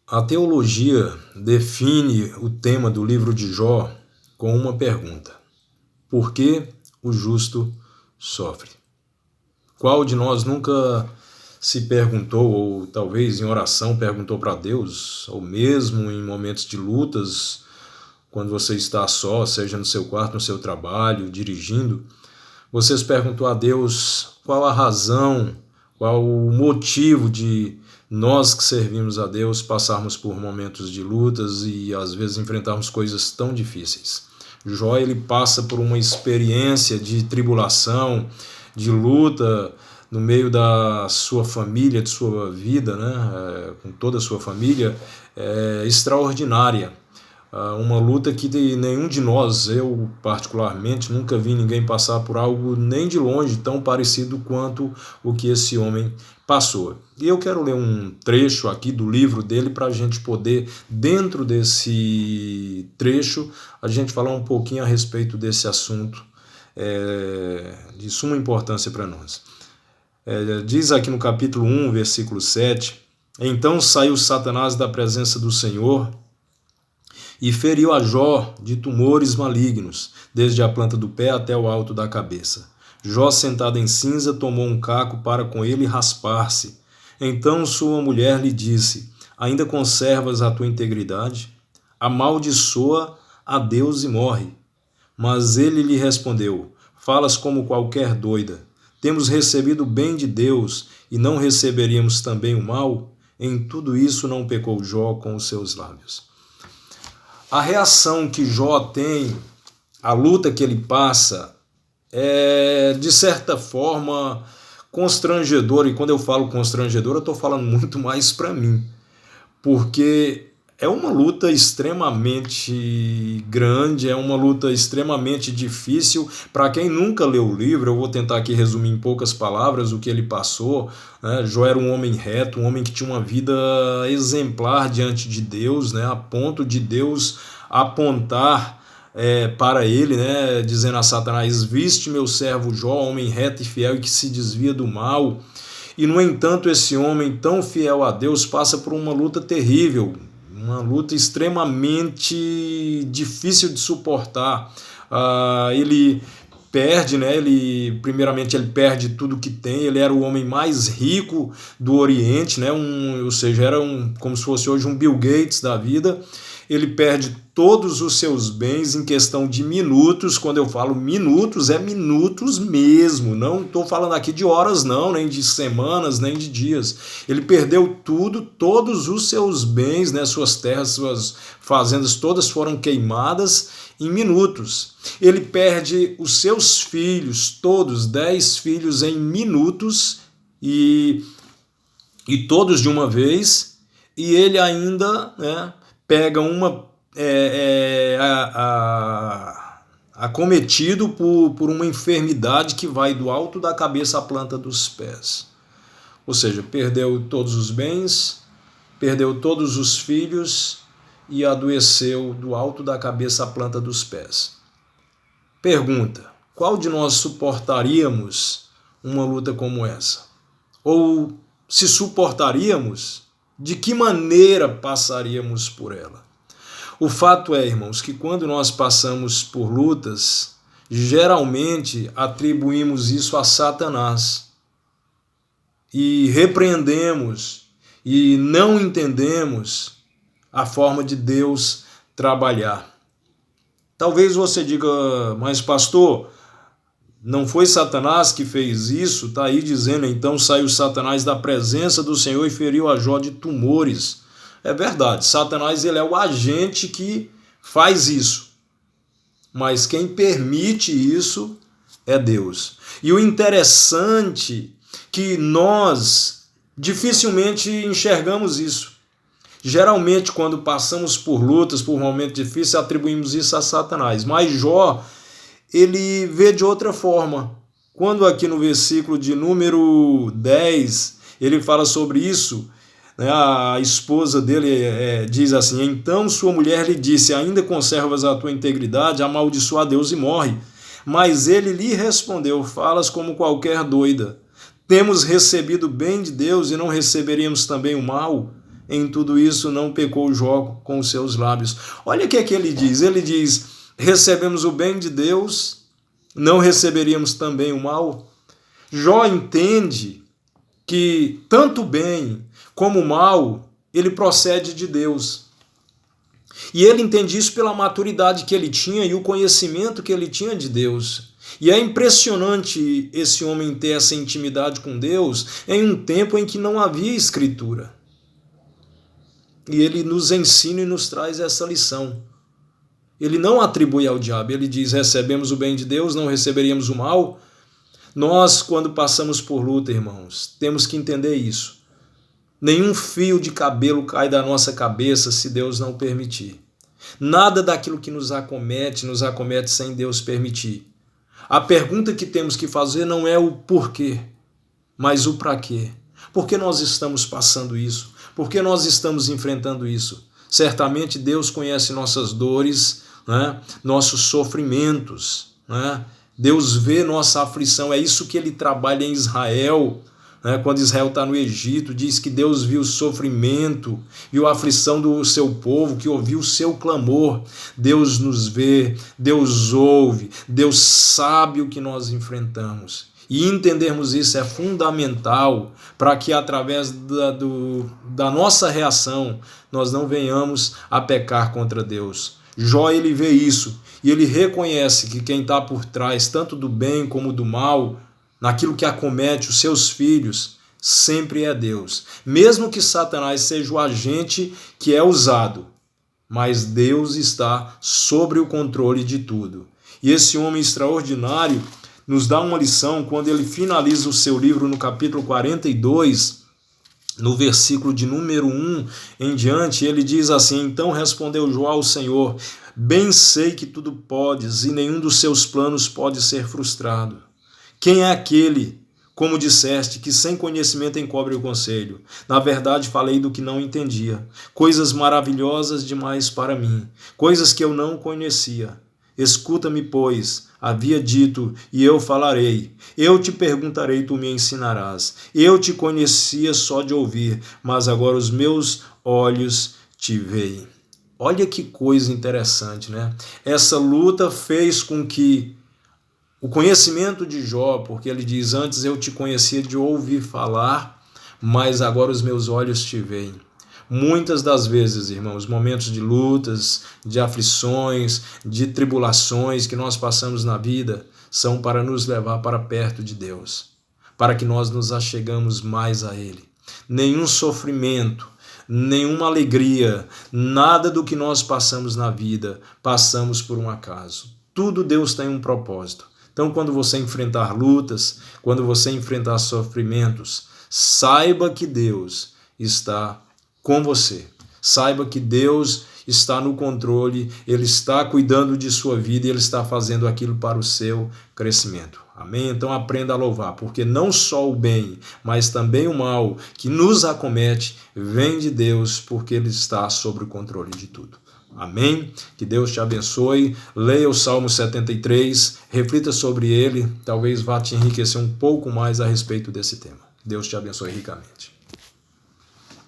A teologia define o tema do livro de Jó com uma pergunta: por que o justo sofre? Qual de nós nunca se perguntou, ou talvez em oração perguntou para Deus, ou mesmo em momentos de lutas, quando você está só, seja no seu quarto, no seu trabalho, dirigindo, você se perguntou a Deus qual a razão, qual o motivo de nós que servimos a Deus passarmos por momentos de lutas e às vezes enfrentarmos coisas tão difíceis. Jó, ele passa por uma experiência de tribulação, de luta no meio da sua família, de sua vida, né, com toda a sua família, extraordinária. Uma luta que nenhum de nós, eu particularmente, nunca vi ninguém passar por algo nem de longe tão parecido quanto o que esse homem passou. E eu quero ler um trecho aqui do livro dele para a gente poder, dentro desse trecho, a gente falar um pouquinho a respeito desse assunto de suma importância para nós. Diz aqui no capítulo 1, versículo 7, então saiu Satanás da presença do Senhor e feriu a Jó de tumores malignos, desde a planta do pé até o alto da cabeça. Jó, sentado em cinza, tomou um caco para com ele raspar-se. Então sua mulher lhe disse: ainda conservas a tua integridade? Amaldiçoa a Deus e morre. Mas ele lhe respondeu: falas como qualquer doida. Temos recebido o bem de Deus e não receberíamos também o mal? Em tudo isso não pecou Jó com os seus lábios. A reação que Jó tem, a luta que ele passa, é de certa forma constrangedora. E quando eu falo constrangedora, eu estou falando muito mais para mim, porque é uma luta extremamente grande, é uma luta extremamente difícil. Para quem nunca leu o livro, eu vou tentar aqui resumir em poucas palavras o que ele passou. Jó era um homem reto, um homem que tinha uma vida exemplar diante de Deus, a ponto de Deus apontar para ele, dizendo a Satanás: viste meu servo Jó, homem reto e fiel e que se desvia do mal. E, no entanto, esse homem tão fiel a Deus passa por uma luta terrível, uma luta extremamente difícil de suportar. Ele perde, primeiramente ele perde tudo que tem. Ele era o homem mais rico do Oriente, ou seja, era como se fosse hoje um Bill Gates da vida. Ele perde todos os seus bens em questão de minutos. Quando eu falo minutos, é minutos mesmo. Não estou falando aqui de horas não, nem de semanas, nem de dias. Ele perdeu tudo, todos os seus bens, suas terras, suas fazendas, todas foram queimadas em minutos. Ele perde os seus filhos, todos, 10 filhos em minutos, e todos de uma vez, e ele ainda pega acometido por uma enfermidade que vai do alto da cabeça à planta dos pés. Ou seja, perdeu todos os bens, perdeu todos os filhos e adoeceu do alto da cabeça à planta dos pés. Pergunta: qual de nós suportaríamos uma luta como essa? Ou, se suportaríamos, de que maneira passaríamos por ela? O fato é, irmãos, que quando nós passamos por lutas, geralmente atribuímos isso a Satanás e repreendemos e não entendemos a forma de Deus trabalhar. Talvez você diga: mas pastor, não foi Satanás que fez isso? Está aí dizendo, então saiu Satanás da presença do Senhor e feriu a Jó de tumores. É verdade, Satanás ele é o agente que faz isso. Mas quem permite isso é Deus. E o interessante é que nós dificilmente enxergamos isso. Geralmente, quando passamos por lutas, por momentos difíceis, atribuímos isso a Satanás. Mas Jó, ele vê de outra forma. Quando aqui no versículo de número 10, ele fala sobre isso, a esposa dele diz assim: então sua mulher lhe disse: ainda conservas a tua integridade? Amaldiçoa a Deus e morre. Mas ele lhe respondeu: falas como qualquer doida. Temos recebido o bem de Deus e não receberíamos também o mal? em tudo isso não pecou Jó com os seus lábios. Olha o que é que ele diz. Ele diz, recebemos o bem de Deus, não receberíamos também o mal? Jó entende que tanto o bem como o mal, ele procede de Deus. E ele entende isso pela maturidade que ele tinha e o conhecimento que ele tinha de Deus. E é impressionante esse homem ter essa intimidade com Deus em um tempo em que não havia escritura. E ele nos ensina e nos traz essa lição. Ele não atribui ao diabo, ele diz, recebemos o bem de Deus, não receberíamos o mal. Nós, quando passamos por luta, irmãos, temos que entender isso. Nenhum fio de cabelo cai da nossa cabeça se Deus não permitir. Nada daquilo que nos acomete sem Deus permitir. A pergunta que temos que fazer não é o porquê, mas o para quê. Por que nós estamos passando isso? Por que nós estamos enfrentando isso? Certamente Deus conhece nossas dores, né? Nossos sofrimentos, né? Deus vê nossa aflição, é isso que ele trabalha em Israel. Quando Israel está no Egito, diz que Deus viu o sofrimento, viu a aflição do seu povo, que ouviu o seu clamor. Deus nos vê, Deus ouve, Deus sabe o que nós enfrentamos. E entendermos isso é fundamental para que através da nossa reação nós não venhamos a pecar contra Deus. Jó, ele vê isso e ele reconhece que quem está por trás, tanto do bem como do mal, naquilo que acomete os seus filhos, sempre é Deus. Mesmo que Satanás seja o agente que é usado, mas Deus está sobre o controle de tudo. E esse homem extraordinário nos dá uma lição quando ele finaliza o seu livro no capítulo 42, no versículo de número 1 em diante, ele diz assim, então respondeu Jó ao Senhor, bem sei que tudo podes e nenhum dos seus planos pode ser frustrado. Quem é aquele, como disseste, que sem conhecimento encobre o conselho? Na verdade, falei do que não entendia, coisas maravilhosas demais para mim, coisas que eu não conhecia. Escuta-me, pois, havia dito, e eu falarei. Eu te perguntarei, tu me ensinarás. Eu te conhecia só de ouvir, mas agora os meus olhos te veem. Olha que coisa interessante, né? Essa luta fez com que o conhecimento de Jó, porque ele diz, antes eu te conhecia de ouvir falar, mas agora os meus olhos te veem. Muitas das vezes, irmãos, momentos de lutas, de aflições, de tribulações que nós passamos na vida são para nos levar para perto de Deus, para que nós nos achegamos mais a Ele. Nenhum sofrimento, nenhuma alegria, nada do que nós passamos na vida, passamos por um acaso. Tudo Deus tem um propósito. Então, quando você enfrentar lutas, quando você enfrentar sofrimentos, saiba que Deus está com você. Saiba que Deus está no controle, Ele está cuidando de sua vida e Ele está fazendo aquilo para o seu crescimento. Amém? Então aprenda a louvar, porque não só o bem, mas também o mal que nos acomete vem de Deus, porque Ele está sob o controle de tudo. Amém? Que Deus te abençoe. Leia o Salmo 73, reflita sobre ele, talvez vá te enriquecer um pouco mais a respeito desse tema. Deus te abençoe ricamente.